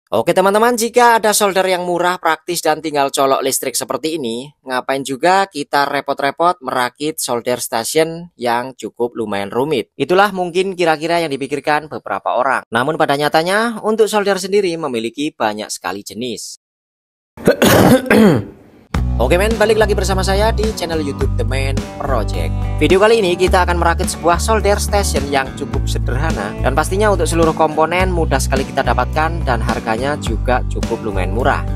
Oke teman-teman, jika ada solder yang murah, praktis, dan tinggal colok listrik seperti ini, ngapain juga kita repot-repot merakit solder station yang cukup lumayan rumit? Itulah mungkin kira-kira yang dipikirkan beberapa orang. Namun pada nyatanya, untuk solder sendiri memiliki banyak sekali jenis. Oke men, balik lagi bersama saya di channel YouTube The Man Project. Video kali ini kita akan merakit sebuah solder station yang cukup sederhana, dan pastinya untuk seluruh komponen mudah sekali kita dapatkan dan harganya juga cukup lumayan murah.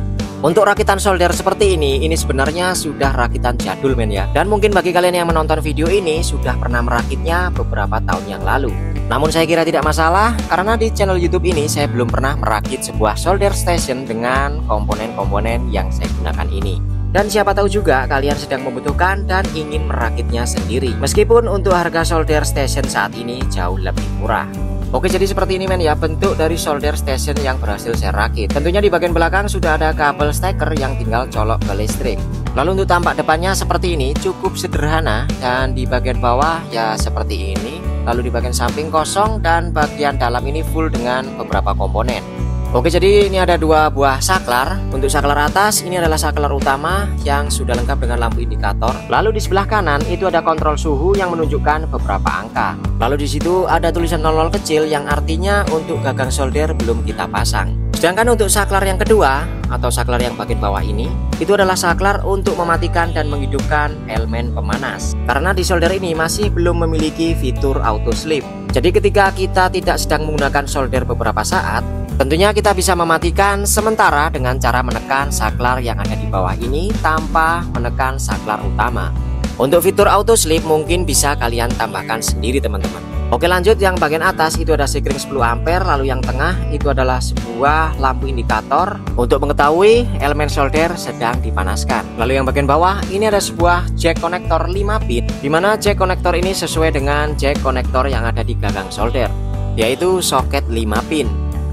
Untuk rakitan solder seperti ini sebenarnya sudah rakitan jadul men ya. Dan mungkin bagi kalian yang menonton video ini sudah pernah merakitnya beberapa tahun yang lalu. Namun saya kira tidak masalah, karena di channel YouTube ini saya belum pernah merakit sebuah solder station dengan komponen-komponen yang saya gunakan ini. Dan siapa tahu juga kalian sedang membutuhkan dan ingin merakitnya sendiri. Meskipun untuk harga solder station saat ini jauh lebih murah. Oke, jadi seperti ini men ya bentuk dari solder station yang berhasil saya rakit. Tentunya di bagian belakang sudah ada kabel steker yang tinggal colok ke listrik. Lalu untuk tampak depannya seperti ini, cukup sederhana. Dan di bagian bawah ya seperti ini. Lalu di bagian samping kosong dan bagian dalam ini full dengan beberapa komponen. Oke, jadi ini ada dua buah saklar. Untuk saklar atas ini adalah saklar utama yang sudah lengkap dengan lampu indikator. Lalu di sebelah kanan itu ada kontrol suhu yang menunjukkan beberapa angka. Lalu di situ ada tulisan 00 kecil yang artinya untuk gagang solder belum kita pasang. Sedangkan untuk saklar yang kedua atau saklar yang bagian bawah ini, itu adalah saklar untuk mematikan dan menghidupkan elemen pemanas. Karena di solder ini masih belum memiliki fitur auto sleep. Jadi ketika kita tidak sedang menggunakan solder beberapa saat, tentunya kita bisa mematikan sementara dengan cara menekan saklar yang ada di bawah ini tanpa menekan saklar utama. Untuk fitur auto sleep mungkin bisa kalian tambahkan sendiri teman-teman. Oke, lanjut yang bagian atas itu ada sekring 10 ampere, lalu yang tengah itu adalah sebuah lampu indikator untuk mengetahui elemen solder sedang dipanaskan. Lalu yang bagian bawah ini ada sebuah jack konektor 5 pin, di mana jack konektor ini sesuai dengan jack konektor yang ada di gagang solder, yaitu soket 5 pin.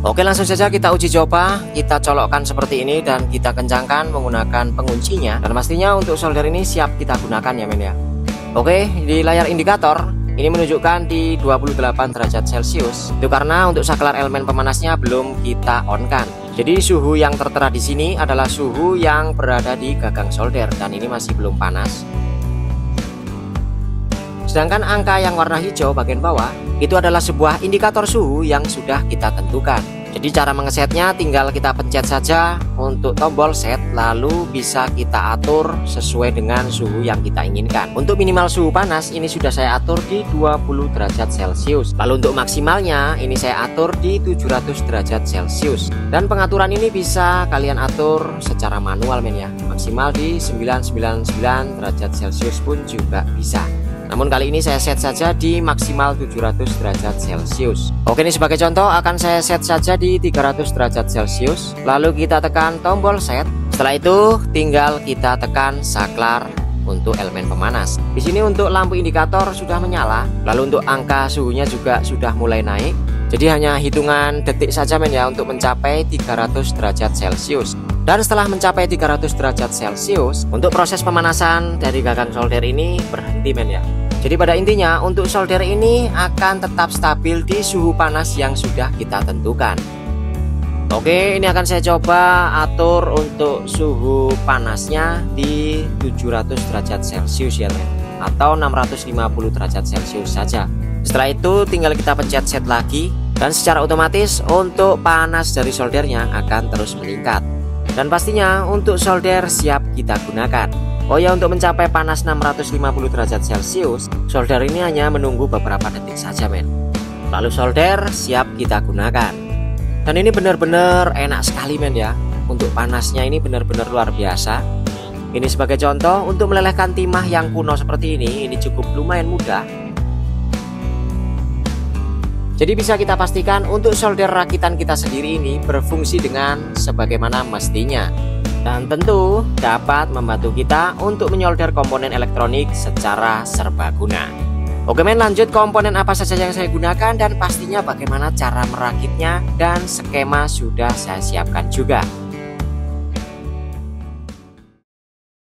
Oke, langsung saja kita uji coba. Kita colokkan seperti ini dan kita kencangkan menggunakan penguncinya. Dan pastinya untuk solder ini siap kita gunakan ya men ya. Oke, di layar indikator ini menunjukkan di 28 derajat Celcius. Itu karena untuk saklar elemen pemanasnya belum kita on kan. Jadi suhu yang tertera di sini adalah suhu yang berada di gagang solder dan ini masih belum panas. Sedangkan angka yang warna hijau bagian bawah itu adalah sebuah indikator suhu yang sudah kita tentukan. Jadi cara mengesetnya tinggal kita pencet saja untuk tombol set, lalu bisa kita atur sesuai dengan suhu yang kita inginkan. Untuk minimal suhu panas ini sudah saya atur di 20 derajat Celcius. Lalu untuk maksimalnya ini saya atur di 700 derajat Celcius. Dan pengaturan ini bisa kalian atur secara manual men ya. Maksimal di 999 derajat Celcius pun juga bisa. Namun kali ini saya set saja di maksimal 700 derajat Celcius. Oke, ini sebagai contoh akan saya set saja di 300 derajat Celcius. Lalu kita tekan tombol set. Setelah itu tinggal kita tekan saklar untuk elemen pemanas. Di sini untuk lampu indikator sudah menyala. Lalu untuk angka suhunya juga sudah mulai naik. Jadi hanya hitungan detik saja men ya untuk mencapai 300 derajat Celcius. Dan setelah mencapai 300 derajat Celcius, untuk proses pemanasan dari gagang solder ini berhenti men ya. Jadi pada intinya untuk solder ini akan tetap stabil di suhu panas yang sudah kita tentukan. Oke, ini akan saya coba atur untuk suhu panasnya di 700 derajat Celcius ya men, atau 650 derajat Celcius saja. Setelah itu tinggal kita pencet set lagi, dan secara otomatis untuk panas dari soldernya akan terus meningkat. Dan pastinya untuk solder siap kita gunakan. Oh ya, untuk mencapai panas 650 derajat Celcius, solder ini hanya menunggu beberapa detik saja men. Lalu solder siap kita gunakan. Dan ini benar-benar enak sekali men ya. Untuk panasnya ini benar-benar luar biasa. Ini sebagai contoh untuk melelehkan timah yang kuno seperti ini cukup lumayan mudah. Jadi bisa kita pastikan untuk solder rakitan kita sendiri ini berfungsi dengan sebagaimana mestinya. Dan tentu dapat membantu kita untuk menyolder komponen elektronik secara serbaguna. Oke men, lanjut komponen apa saja yang saya gunakan dan pastinya bagaimana cara merakitnya dan skema sudah saya siapkan juga.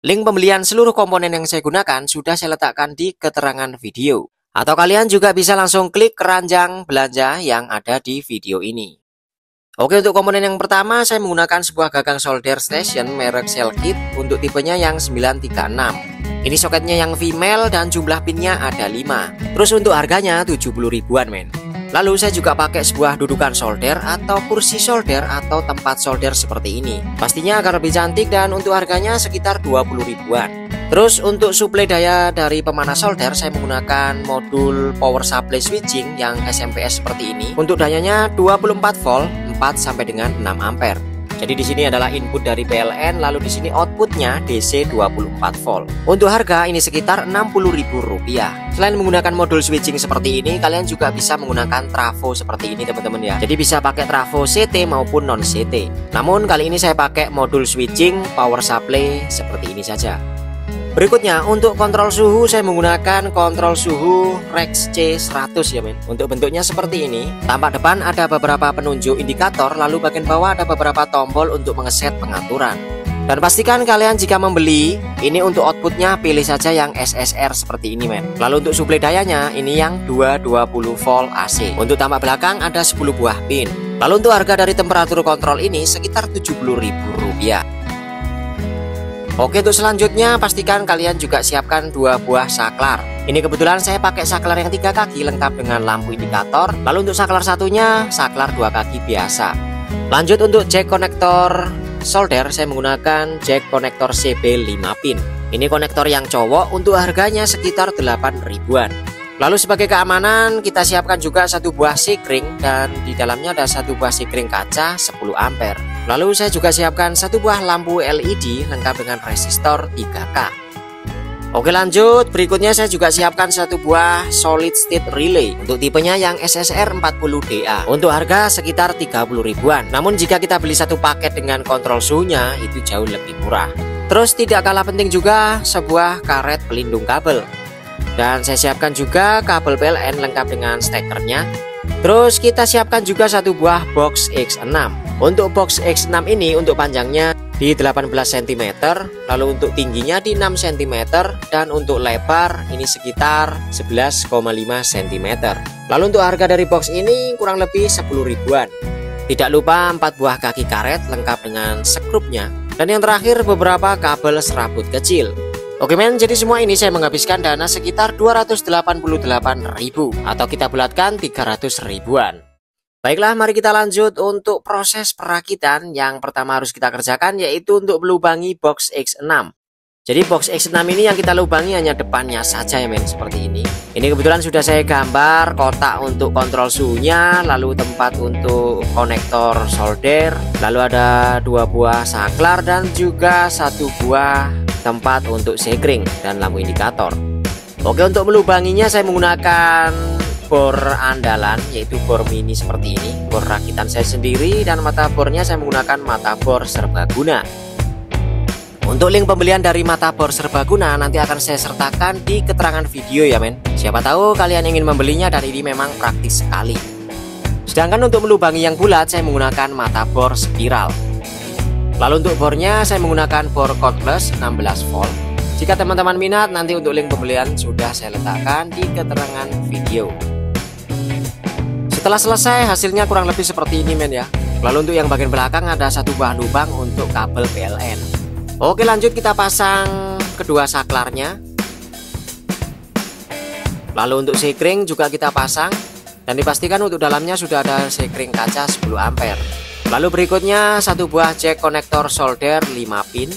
Link pembelian seluruh komponen yang saya gunakan sudah saya letakkan di keterangan video. Atau kalian juga bisa langsung klik keranjang belanja yang ada di video ini. Oke, untuk komponen yang pertama saya menggunakan sebuah gagang solder station merek Cellkit untuk tipenya yang 936. Ini soketnya yang female dan jumlah pinnya ada 5. Terus untuk harganya 70 ribuan men. Lalu saya juga pakai sebuah dudukan solder atau kursi solder atau tempat solder seperti ini. Pastinya agar lebih cantik dan untuk harganya sekitar 20 ribuan. Terus untuk suplai daya dari pemanas solder saya menggunakan modul power supply switching yang SMPS seperti ini. Untuk dayanya 24 volt 4 sampai dengan 6 ampere. Jadi di sini adalah input dari PLN, lalu di sini outputnya DC 24 volt. Untuk harga ini sekitar Rp60.000. Selain menggunakan modul switching seperti ini, kalian juga bisa menggunakan trafo seperti ini teman-teman ya. Jadi bisa pakai trafo CT maupun non CT. Namun kali ini saya pakai modul switching power supply seperti ini saja. Berikutnya untuk kontrol suhu saya menggunakan kontrol suhu Rex C100 ya men. Untuk bentuknya seperti ini. Tampak depan ada beberapa penunjuk indikator, lalu bagian bawah ada beberapa tombol untuk mengeset pengaturan. Dan pastikan kalian jika membeli ini untuk outputnya pilih saja yang SSR seperti ini men. Lalu untuk suplai dayanya ini yang 220 volt AC. Untuk tampak belakang ada 10 buah pin. Lalu untuk harga dari temperatur kontrol ini sekitar Rp70.000. Oke, untuk selanjutnya pastikan kalian juga siapkan 2 buah saklar. Ini kebetulan saya pakai saklar yang 3 kaki lengkap dengan lampu indikator. Lalu untuk saklar satunya saklar 2 kaki biasa. Lanjut untuk jack konektor solder saya menggunakan jack konektor CB 5 pin. Ini konektor yang cowok, untuk harganya sekitar 8 ribuan. Lalu sebagai keamanan kita siapkan juga 1 buah sikring dan di dalamnya ada 1 buah sikring kaca 10 ampere. Lalu saya juga siapkan 1 buah lampu LED lengkap dengan resistor 3K. Oke lanjut, berikutnya saya juga siapkan 1 buah solid state relay untuk tipenya yang SSR 40DA. Untuk harga sekitar 30 ribuan. Namun jika kita beli 1 paket dengan kontrol suhunya itu jauh lebih murah. Terus tidak kalah penting juga sebuah karet pelindung kabel. Dan saya siapkan juga kabel PLN lengkap dengan stekernya. Terus kita siapkan juga 1 buah box X6. Untuk box X6 ini untuk panjangnya di 18 cm, lalu untuk tingginya di 6 cm, dan untuk lebar ini sekitar 11,5 cm. Lalu untuk harga dari box ini kurang lebih 10 ribuan. Tidak lupa 4 buah kaki karet lengkap dengan skrupnya. Dan yang terakhir beberapa kabel serabut kecil. Oke men, jadi semua ini saya menghabiskan dana sekitar 288.000 atau kita bulatkan 300 ribuan. Baiklah, mari kita lanjut untuk proses perakitan. Yang pertama harus kita kerjakan yaitu untuk melubangi box X6. Jadi box X6 ini yang kita lubangi hanya depannya saja ya men, seperti ini. Ini kebetulan sudah saya gambar kotak untuk kontrol suhunya, lalu tempat untuk konektor solder, lalu ada 2 buah saklar dan juga 1 buah tempat untuk sekring dan lampu indikator. Oke, untuk melubanginya saya menggunakan bor andalan yaitu bor mini seperti ini, bor rakitan saya sendiri, dan mata bornya saya menggunakan mata bor serbaguna. Untuk link pembelian dari mata bor serbaguna nanti akan saya sertakan di keterangan video ya men. Siapa tahu kalian ingin membelinya dan ini memang praktis sekali. Sedangkan untuk melubangi yang bulat saya menggunakan mata bor spiral. Lalu untuk bornya saya menggunakan bor cordless 16 volt. Jika teman-teman minat nanti untuk link pembelian sudah saya letakkan di keterangan video. Setelah selesai hasilnya kurang lebih seperti ini men ya. Lalu untuk yang bagian belakang ada 1 buah lubang untuk kabel PLN. Oke lanjut kita pasang kedua saklarnya. Lalu untuk sekring juga kita pasang. Dan dipastikan untuk dalamnya sudah ada sekring kaca 10 ampere. Lalu berikutnya 1 buah jack konektor solder 5 pin.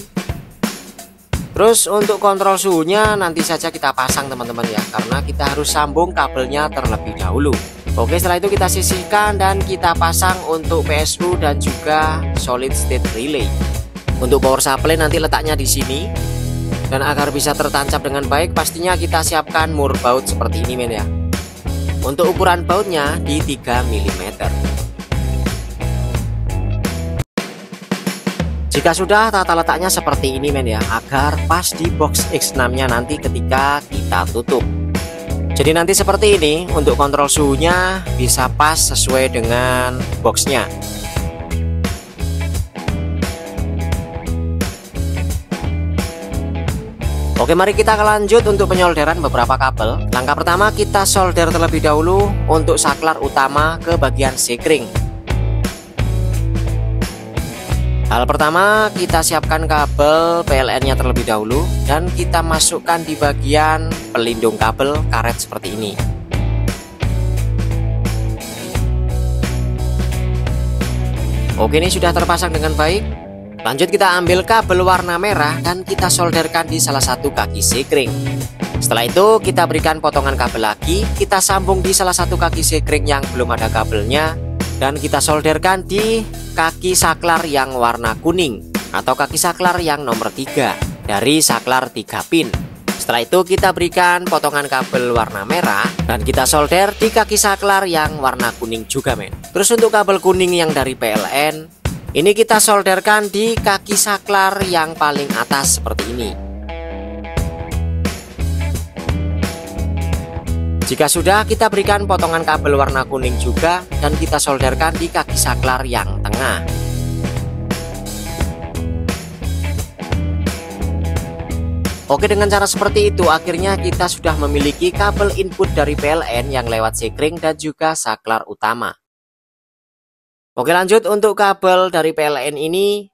Terus untuk kontrol suhunya nanti saja kita pasang teman-teman ya, karena kita harus sambung kabelnya terlebih dahulu. Oke, setelah itu kita sisihkan dan kita pasang untuk PSU dan juga solid state relay. Untuk power supply nanti letaknya di sini. Dan agar bisa tertancap dengan baik pastinya kita siapkan mur baut seperti ini men ya. Untuk ukuran bautnya di 3 mm. Jika sudah, tata letaknya seperti ini men ya, agar pas di box X6 nya nanti ketika kita tutup. Jadi nanti seperti ini untuk kontrol suhunya bisa pas sesuai dengan boxnya. Oke, mari kita lanjut untuk penyolderan beberapa kabel. Langkah pertama kita solder terlebih dahulu untuk saklar utama ke bagian sekring. Hal pertama, kita siapkan kabel PLN-nya terlebih dahulu dan kita masukkan di bagian pelindung kabel karet seperti ini. Oke, ini sudah terpasang dengan baik. Lanjut kita ambil kabel warna merah dan kita solderkan di salah satu kaki sekring. Setelah itu kita berikan potongan kabel lagi, kita sambung di salah satu kaki sekring yang belum ada kabelnya dan kita solderkan di kaki saklar yang warna kuning atau kaki saklar yang nomor 3 dari saklar 3 pin. Setelah itu kita berikan potongan kabel warna merah dan kita solder di kaki saklar yang warna kuning juga, men. Terus untuk kabel kuning yang dari PLN, ini kita solderkan di kaki saklar yang paling atas seperti ini. Jika sudah, kita berikan potongan kabel warna kuning juga dan kita solderkan di kaki saklar yang tengah. Oke, dengan cara seperti itu akhirnya kita sudah memiliki kabel input dari PLN yang lewat sekring dan juga saklar utama. Oke, lanjut untuk kabel dari PLN ini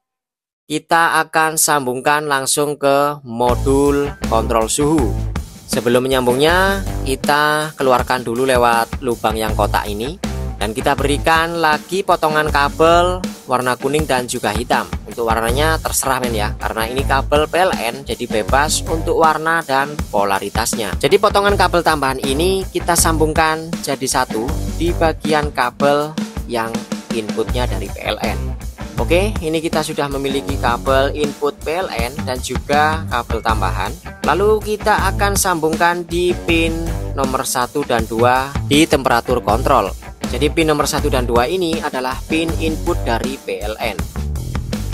kita akan sambungkan langsung ke modul kontrol suhu. Sebelum menyambungnya, kita keluarkan dulu lewat lubang yang kotak ini dan kita berikan lagi potongan kabel warna kuning dan juga hitam. Untuk warnanya terserah, men, ya, karena ini kabel PLN jadi bebas untuk warna dan polaritasnya. Jadi potongan kabel tambahan ini kita sambungkan jadi satu di bagian kabel yang inputnya dari PLN. Oke, ini kita sudah memiliki kabel input PLN dan juga kabel tambahan. Lalu kita akan sambungkan di pin nomor 1 dan 2 di temperatur kontrol. Jadi pin nomor 1 dan 2 ini adalah pin input dari PLN.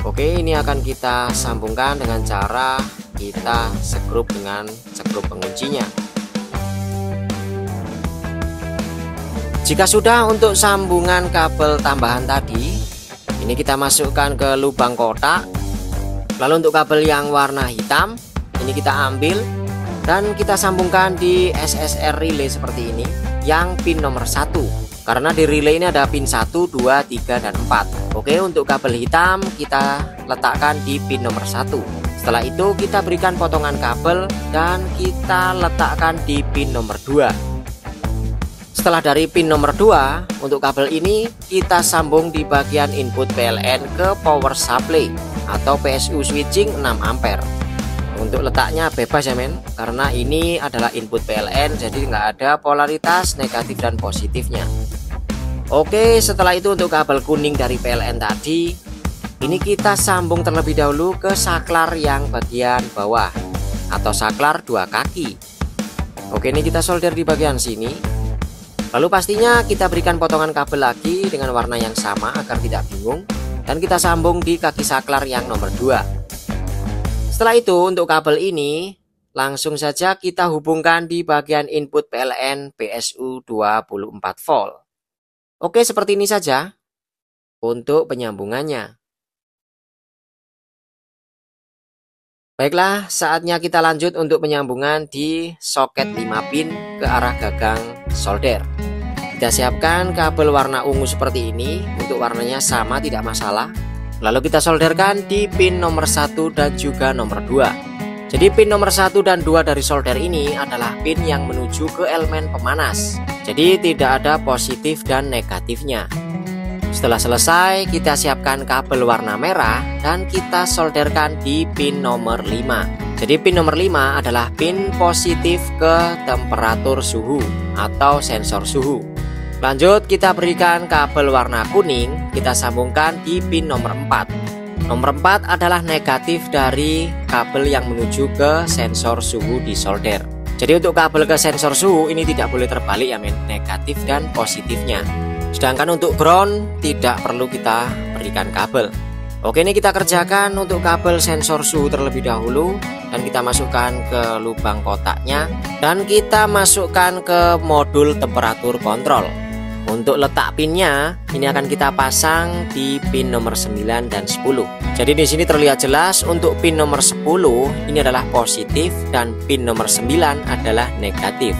Oke, ini akan kita sambungkan dengan cara kita sekrup dengan sekrup penguncinya. Jika sudah untuk sambungan kabel tambahan tadi, ini kita masukkan ke lubang kotak. Lalu untuk kabel yang warna hitam, ini kita ambil dan kita sambungkan di SSR relay seperti ini yang pin nomor 1. Karena di relay ini ada pin 1, 2, 3, dan 4. Oke, untuk kabel hitam kita letakkan di pin nomor 1. Setelah itu kita berikan potongan kabel dan kita letakkan di pin nomor 2. Setelah dari pin nomor 2, untuk kabel ini kita sambung di bagian input PLN ke power supply atau PSU switching 6 ampere. Untuk letaknya bebas ya, men, karena ini adalah input PLN jadi nggak ada polaritas negatif dan positifnya. Oke, setelah itu untuk kabel kuning dari PLN tadi, ini kita sambung terlebih dahulu ke saklar yang bagian bawah atau saklar 2 kaki. Oke, ini kita solder di bagian sini. Lalu pastinya kita berikan potongan kabel lagi dengan warna yang sama agar tidak bingung dan kita sambung di kaki saklar yang nomor 2. Setelah itu untuk kabel ini langsung saja kita hubungkan di bagian input PLN PSU 24 volt. Oke, seperti ini saja untuk penyambungannya. Baiklah, saatnya kita lanjut untuk penyambungan di soket 5 pin ke arah gagang solder. Kita siapkan kabel warna ungu seperti ini. Untuk warnanya sama tidak masalah. Lalu kita solderkan di pin nomor 1 dan juga nomor 2. Jadi pin nomor 1 dan 2 dari solder ini adalah pin yang menuju ke elemen pemanas. Jadi tidak ada positif dan negatifnya. Setelah selesai, kita siapkan kabel warna merah dan kita solderkan di pin nomor 5. Jadi pin nomor 5 adalah pin positif ke temperatur suhu atau sensor suhu. Lanjut kita berikan kabel warna kuning, kita sambungkan di pin nomor 4. Nomor 4 adalah negatif dari kabel yang menuju ke sensor suhu di solder. Jadi untuk kabel ke sensor suhu ini tidak boleh terbalik ya, men, negatif dan positifnya. Sedangkan untuk ground tidak perlu kita berikan kabel. Oke, ini kita kerjakan untuk kabel sensor suhu terlebih dahulu dan kita masukkan ke lubang kotaknya dan kita masukkan ke modul temperatur kontrol. Untuk letak pinnya ini akan kita pasang di pin nomor 9 dan 10. Jadi di sini terlihat jelas untuk pin nomor 10 ini adalah positif dan pin nomor 9 adalah negatif.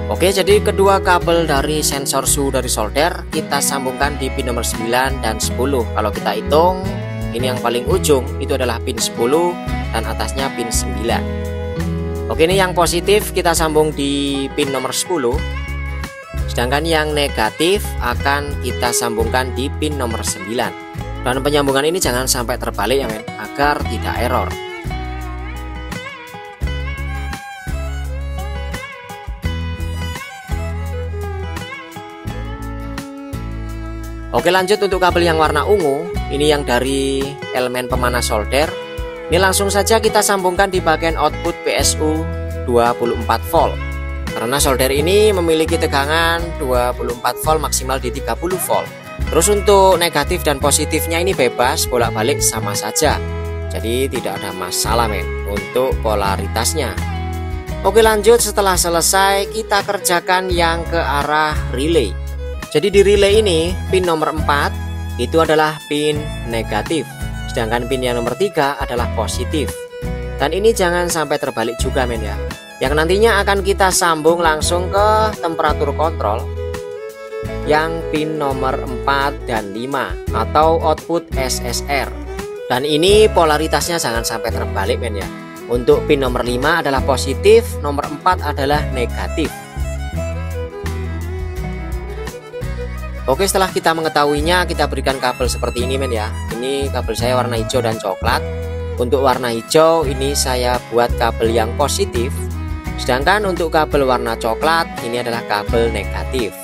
Oke, jadi kedua kabel dari sensor suhu dari solder kita sambungkan di pin nomor 9 dan 10. Kalau kita hitung Ini yang paling ujung itu adalah pin 10 dan atasnya pin 9. Oke, ini yang positif kita sambung di pin nomor 10. Sedangkan yang negatif akan kita sambungkan di pin nomor 9. Dan penyambungan ini jangan sampai terbalik ya men, agar tidak error. Oke, lanjut untuk kabel yang warna ungu. Ini yang dari elemen pemanas solder. Ini langsung saja kita sambungkan di bagian output PSU 24 volt. Karena solder ini memiliki tegangan 24 volt maksimal di 30 volt. Terus untuk negatif dan positifnya ini bebas, bolak-balik sama saja. Jadi tidak ada masalah men untuk polaritasnya. Oke, lanjut, setelah selesai kita kerjakan yang ke arah relay. Jadi di relay ini pin nomor 4 itu adalah pin negatif, sedangkan pin yang nomor 3 adalah positif. Dan ini jangan sampai terbalik juga men ya. Yang nantinya akan kita sambung langsung ke temperatur kontrol yang pin nomor 4 dan 5 atau output SSR. Dan ini polaritasnya jangan sampai terbalik men ya. Untuk pin nomor 5 adalah positif, nomor 4 adalah negatif. Oke, setelah kita mengetahuinya, kita berikan kabel seperti ini men ya. Ini kabel saya warna hijau dan coklat. Untuk warna hijau ini saya buat kabel yang positif, sedangkan untuk kabel warna coklat ini adalah kabel negatif.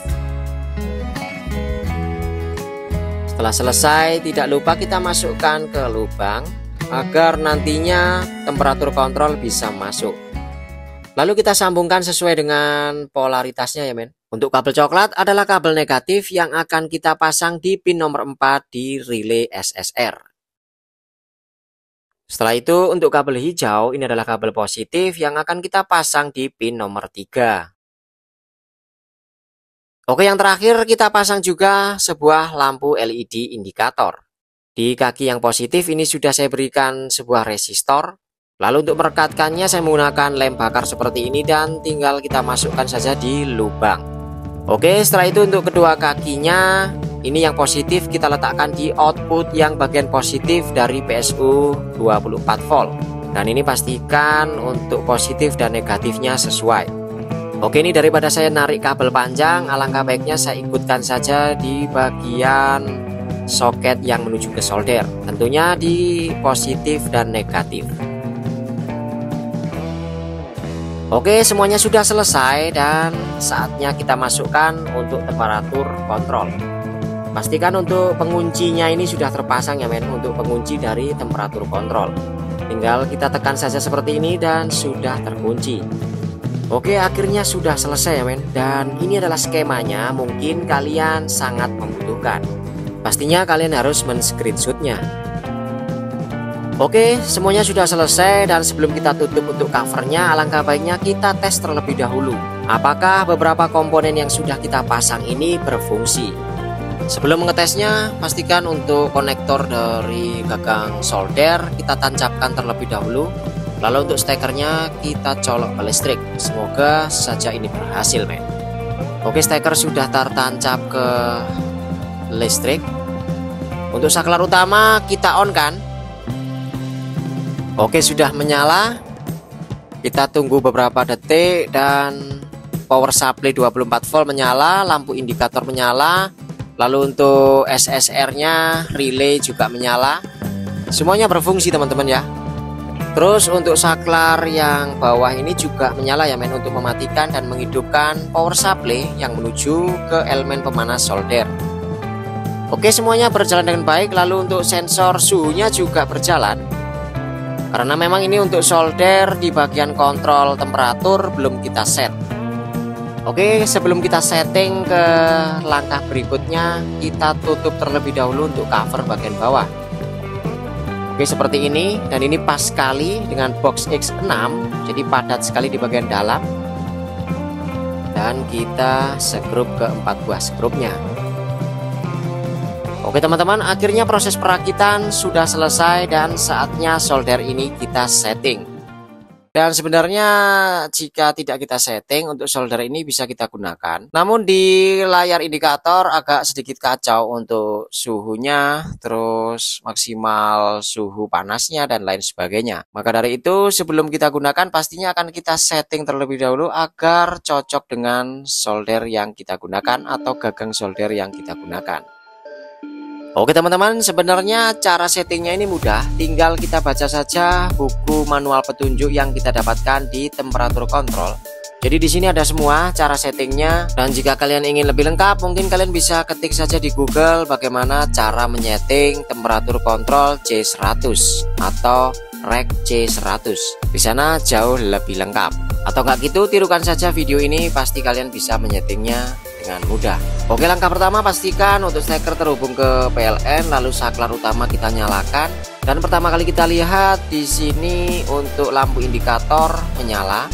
Setelah selesai, tidak lupa kita masukkan ke lubang agar nantinya temperatur kontrol bisa masuk. Lalu kita sambungkan sesuai dengan polaritasnya ya men. Untuk kabel coklat adalah kabel negatif yang akan kita pasang di pin nomor 4 di relay SSR. Setelah itu untuk kabel hijau ini adalah kabel positif yang akan kita pasang di pin nomor 3. Oke, yang terakhir kita pasang juga sebuah lampu LED indikator. Di kaki yang positif ini sudah saya berikan sebuah resistor. Lalu untuk merekatkannya saya menggunakan lem bakar seperti ini dan tinggal kita masukkan saja di lubang. Oke, setelah itu untuk kedua kakinya ini yang positif kita letakkan di output yang bagian positif dari PSU 24 volt. Dan ini pastikan untuk positif dan negatifnya sesuai. Oke, ini daripada saya narik kabel panjang, alangkah baiknya saya ikutkan saja di bagian soket yang menuju ke solder. Tentunya di positif dan negatif. Oke, semuanya sudah selesai dan saatnya kita masukkan untuk temperatur kontrol. Pastikan untuk penguncinya ini sudah terpasang ya men, untuk pengunci dari temperatur kontrol. Tinggal kita tekan saja seperti ini dan sudah terkunci. Oke, akhirnya sudah selesai ya men. Dan ini adalah skemanya, mungkin kalian sangat membutuhkan. Pastinya kalian harus men-screenshotnya. Oke, semuanya sudah selesai dan sebelum kita tutup untuk covernya, alangkah baiknya kita tes terlebih dahulu apakah beberapa komponen yang sudah kita pasang ini berfungsi. Sebelum mengetesnya, pastikan untuk konektor dari gagang solder kita tancapkan terlebih dahulu. Lalu untuk stekernya kita colok ke listrik. Semoga saja ini berhasil men. Oke, steker sudah tertancap ke listrik. Untuk saklar utama kita on kan. Oke, sudah menyala. Kita tunggu beberapa detik dan power supply 24 volt menyala, lampu indikator menyala. Lalu untuk SSR-nya relay juga menyala. Semuanya berfungsi teman-teman ya. Terus untuk saklar yang bawah ini juga menyala ya men, untuk mematikan dan menghidupkan power supply yang menuju ke elemen pemanas solder. Oke, semuanya berjalan dengan baik. Lalu untuk sensor suhunya juga berjalan. Karena memang ini untuk solder di bagian kontrol temperatur belum kita set. Oke, sebelum kita setting ke langkah berikutnya, kita tutup terlebih dahulu untuk cover bagian bawah. Oke, seperti ini. Dan ini pas sekali dengan box X6, jadi padat sekali di bagian dalam. Dan kita skrup ke 4 buah skrupnya. Oke teman-teman, akhirnya proses perakitan sudah selesai dan saatnya solder ini kita setting. Dan sebenarnya jika tidak kita setting untuk solder ini bisa kita gunakan. Namun di layar indikator agak sedikit kacau untuk suhunya, terus maksimal suhu panasnya dan lain sebagainya. Maka dari itu sebelum kita gunakan pastinya akan kita setting terlebih dahulu agar cocok dengan solder yang kita gunakan atau gagang solder yang kita gunakan. Oke teman-teman, sebenarnya cara settingnya ini mudah, tinggal kita baca saja buku manual petunjuk yang kita dapatkan di temperatur kontrol. Jadi di sini ada semua cara settingnya, dan jika kalian ingin lebih lengkap mungkin kalian bisa ketik saja di Google bagaimana cara menyeting temperatur kontrol C100 atau reg C100. Di sana jauh lebih lengkap. Atau nggak gitu, tirukan saja video ini, pasti kalian bisa menyetingnya dengan mudah. Oke, langkah pertama pastikan untuk steker terhubung ke PLN, lalu saklar utama kita nyalakan. Dan pertama kali kita lihat di sini untuk lampu indikator menyala.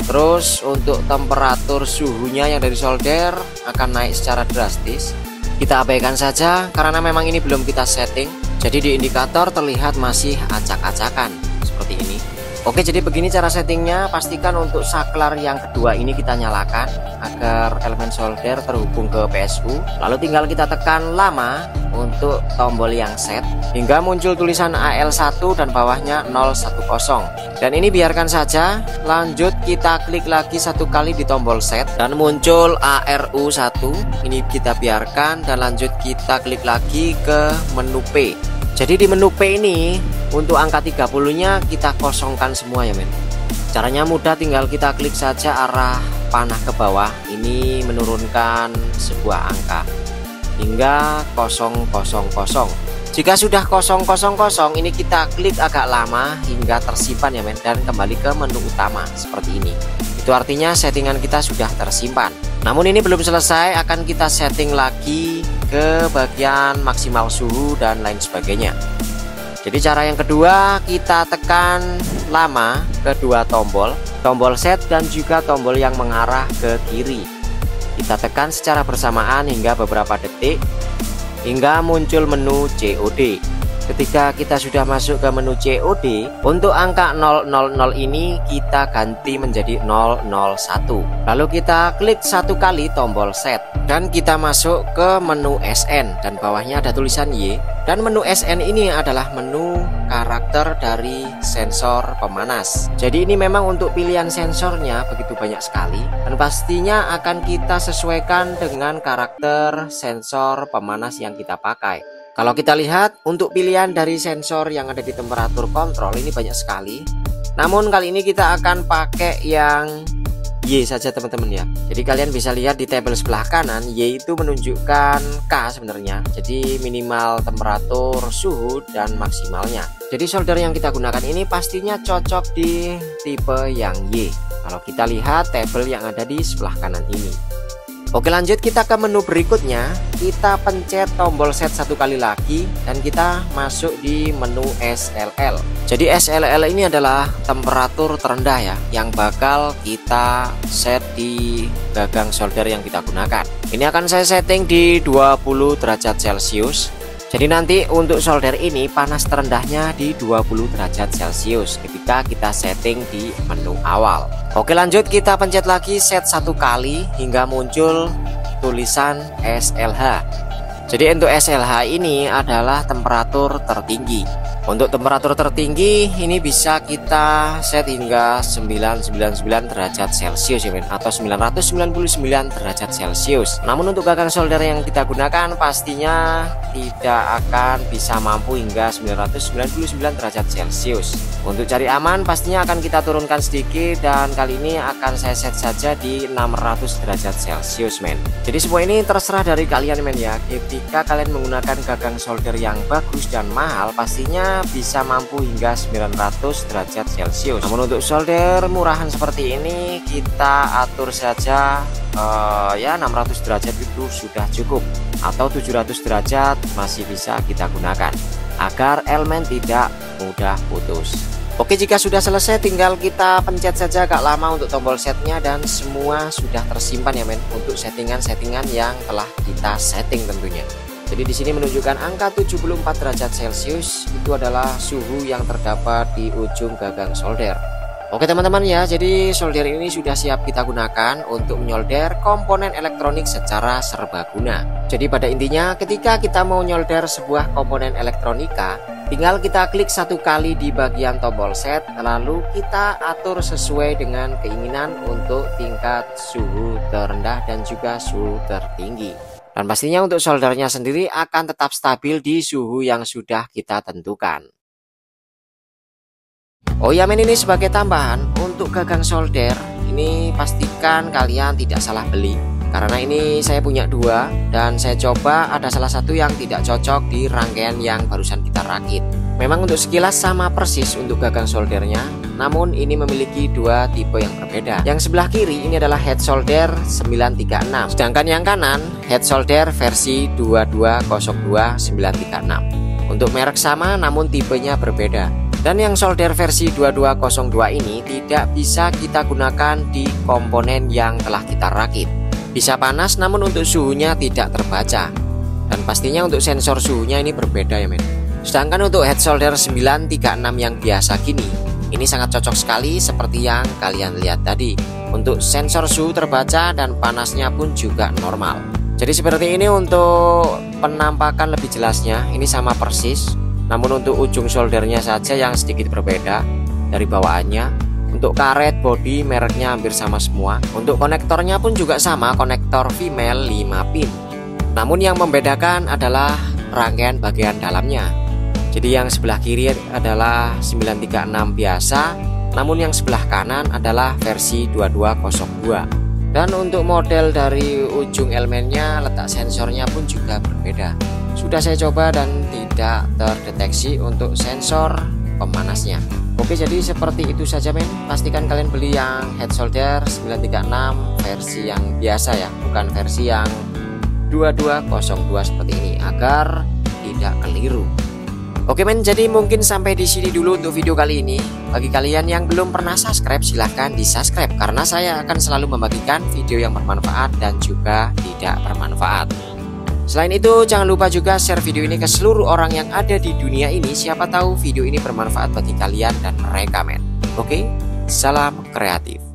Terus untuk temperatur suhunya yang dari solder akan naik secara drastis. Kita abaikan saja karena memang ini belum kita setting. Jadi di indikator terlihat masih acak-acakan seperti ini. Oke, jadi begini cara settingnya. Pastikan untuk saklar yang kedua ini kita nyalakan agar elemen solder terhubung ke PSU. Lalu tinggal kita tekan lama untuk tombol yang set hingga muncul tulisan AL1 dan bawahnya 010. Dan ini biarkan saja. Lanjut kita klik lagi satu kali di tombol set dan muncul ARU1. Ini kita biarkan dan lanjut kita klik lagi ke menu P. Jadi di menu P ini untuk angka 30-nya kita kosongkan semua ya men. Caranya mudah, tinggal kita klik saja arah panah ke bawah. Ini menurunkan sebuah angka hingga 000. Jika sudah 000 ini kita klik agak lama hingga tersimpan ya men, dan kembali ke menu utama seperti ini. Itu artinya settingan kita sudah tersimpan. Namun ini belum selesai, akan kita setting lagi ke bagian maksimal suhu dan lain sebagainya. Jadi cara yang kedua, kita tekan lama kedua tombol set dan juga tombol yang mengarah ke kiri. Kita tekan secara bersamaan hingga beberapa detik hingga muncul menu COD. Ketika kita sudah masuk ke menu COD, untuk angka 000 ini kita ganti menjadi 001. Lalu kita klik satu kali tombol set dan kita masuk ke menu SN dan bawahnya ada tulisan Y. Dan menu SN ini adalah menu karakter dari sensor pemanas. Jadi ini memang untuk pilihan sensornya begitu banyak sekali, dan pastinya akan kita sesuaikan dengan karakter sensor pemanas yang kita pakai. Kalau kita lihat untuk pilihan dari sensor yang ada di temperatur kontrol ini banyak sekali. Namun kali ini kita akan pakai yang Y saja teman-teman ya. Jadi kalian bisa lihat di tabel sebelah kanan, Y itu menunjukkan K sebenarnya. Jadi minimal temperatur, suhu, dan maksimalnya. Jadi solder yang kita gunakan ini pastinya cocok di tipe yang Y. Kalau kita lihat tabel yang ada di sebelah kanan ini. Oke, lanjut kita ke menu berikutnya. Kita pencet tombol set satu kali lagi dan kita masuk di menu SLL. Jadi SLL ini adalah temperatur terendah ya, yang bakal kita set di gagang solder yang kita gunakan. Ini akan saya setting di 20 derajat Celcius. Jadi nanti untuk solder ini panas terendahnya di 20 derajat Celcius ketika kita setting di menu awal. Oke, lanjut kita pencet lagi set satu kali hingga muncul tulisan SLH. Jadi untuk SLH ini adalah temperatur tertinggi. Untuk temperatur tertinggi ini bisa kita set hingga 999 derajat Celcius ya men, atau 999 derajat Celcius. Namun untuk gagang solder yang kita gunakan pastinya tidak akan bisa mampu hingga 999 derajat Celcius. Untuk cari aman pastinya akan kita turunkan sedikit, dan kali ini akan saya set saja di 600 derajat Celcius men. Jadi semua ini terserah dari kalian men ya. Ketika kalian menggunakan gagang solder yang bagus dan mahal, pastinya bisa mampu hingga 900 derajat Celcius. Namun untuk solder murahan seperti ini kita atur saja ya 600 derajat itu sudah cukup, atau 700 derajat masih bisa kita gunakan agar elemen tidak mudah putus. Oke, jika sudah selesai tinggal kita pencet saja agak lama untuk tombol setnya, dan semua sudah tersimpan ya men, untuk settingan-settingan yang telah kita setting tentunya. Jadi di sini menunjukkan angka 74 derajat Celcius, itu adalah suhu yang terdapat di ujung gagang solder. Oke teman-teman ya, jadi solder ini sudah siap kita gunakan untuk menyolder komponen elektronik secara serbaguna. Jadi pada intinya ketika kita mau nyolder sebuah komponen elektronika, tinggal kita klik satu kali di bagian tombol set, lalu kita atur sesuai dengan keinginan untuk tingkat suhu terendah dan juga suhu tertinggi. Dan pastinya untuk soldernya sendiri akan tetap stabil di suhu yang sudah kita tentukan. Oh ya men, ini sebagai tambahan untuk gagang solder ini pastikan kalian tidak salah beli, karena ini saya punya dua dan saya coba ada salah satu yang tidak cocok di rangkaian yang barusan kita rakit. Memang untuk sekilas sama persis untuk gagang soldernya, namun ini memiliki dua tipe yang berbeda. Yang sebelah kiri ini adalah head solder 936, sedangkan yang kanan head solder versi 2202 936. Untuk merek sama namun tipenya berbeda. Dan yang solder versi 2202 ini tidak bisa kita gunakan di komponen yang telah kita rakit. Bisa panas namun untuk suhunya tidak terbaca. Dan pastinya untuk sensor suhunya ini berbeda ya men. Sedangkan untuk head solder 936 yang biasa gini, ini sangat cocok sekali seperti yang kalian lihat tadi. Untuk sensor suhu terbaca dan panasnya pun juga normal. Jadi seperti ini untuk penampakan lebih jelasnya, ini sama persis. Namun untuk ujung soldernya saja yang sedikit berbeda dari bawaannya. Untuk karet bodi mereknya hampir sama semua. Untuk konektornya pun juga sama, konektor female 5 pin. Namun yang membedakan adalah rangkaian bagian dalamnya. Jadi yang sebelah kiri adalah 936 biasa, namun yang sebelah kanan adalah versi 2202. Dan untuk model dari ujung elemennya, letak sensornya pun juga berbeda. Sudah saya coba dan tidak terdeteksi untuk sensor pemanasnya. Oke, jadi seperti itu saja men. Pastikan kalian beli yang head solder 936 versi yang biasa ya, bukan versi yang 2202 seperti ini, agar tidak keliru. Oke men, jadi mungkin sampai di sini dulu untuk video kali ini. Bagi kalian yang belum pernah subscribe, silahkan di subscribe, karena saya akan selalu membagikan video yang bermanfaat dan juga tidak bermanfaat. Selain itu, jangan lupa juga share video ini ke seluruh orang yang ada di dunia ini. Siapa tahu video ini bermanfaat bagi kalian dan mereka men. Oke, salam kreatif.